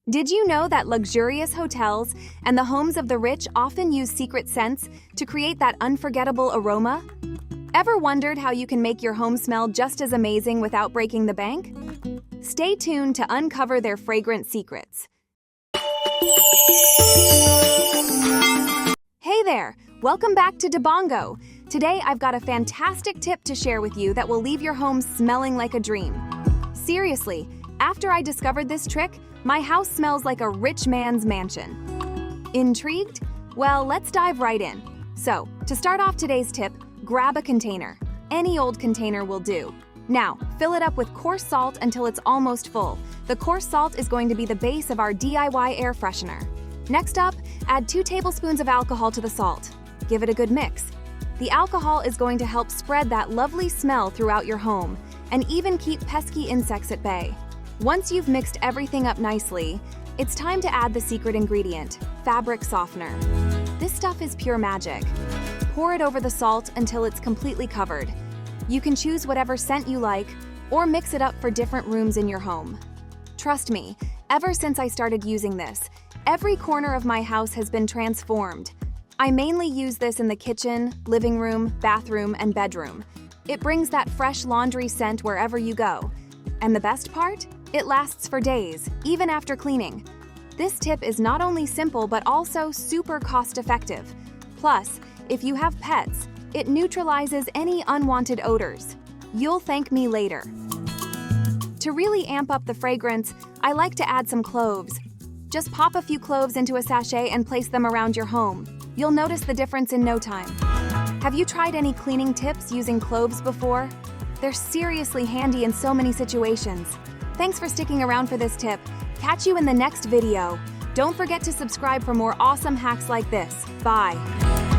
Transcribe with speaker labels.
Speaker 1: Did you know that luxurious hotels and the homes of the rich often use secret scents to create that unforgettable aroma? Ever wondered how you can make your home smell just as amazing without breaking the bank? Stay tuned to uncover their fragrant secrets. Hey there! Welcome back to Debongo. Today I've got a fantastic tip to share with you that will leave your home smelling like a dream. Seriously, after I discovered this trick, my house smells like a rich man's mansion. Intrigued? Well, let's dive right in. So, to start off today's tip, grab a container. Any old container will do. Now, fill it up with coarse salt until it's almost full. The coarse salt is going to be the base of our DIY air freshener. Next up, add 2 tablespoons of alcohol to the salt. Give it a good mix. The alcohol is going to help spread that lovely smell throughout your home and even keep pesky insects at bay. Once you've mixed everything up nicely, it's time to add the secret ingredient, fabric softener. This stuff is pure magic. Pour it over the salt until it's completely covered. You can choose whatever scent you like or mix it up for different rooms in your home. Trust me, ever since I started using this, every corner of my house has been transformed. I mainly use this in the kitchen, living room, bathroom, and bedroom. It brings that fresh laundry scent wherever you go. And the best part? It lasts for days, even after cleaning. This tip is not only simple but also super cost-effective. Plus, if you have pets, it neutralizes any unwanted odors. You'll thank me later. To really amp up the fragrance, I like to add some cloves. Just pop a few cloves into a sachet and place them around your home. You'll notice the difference in no time. Have you tried any cleaning tips using cloves before? They're seriously handy in so many situations. Thanks for sticking around for this tip. Catch you in the next video. Don't forget to subscribe for more awesome hacks like this. Bye.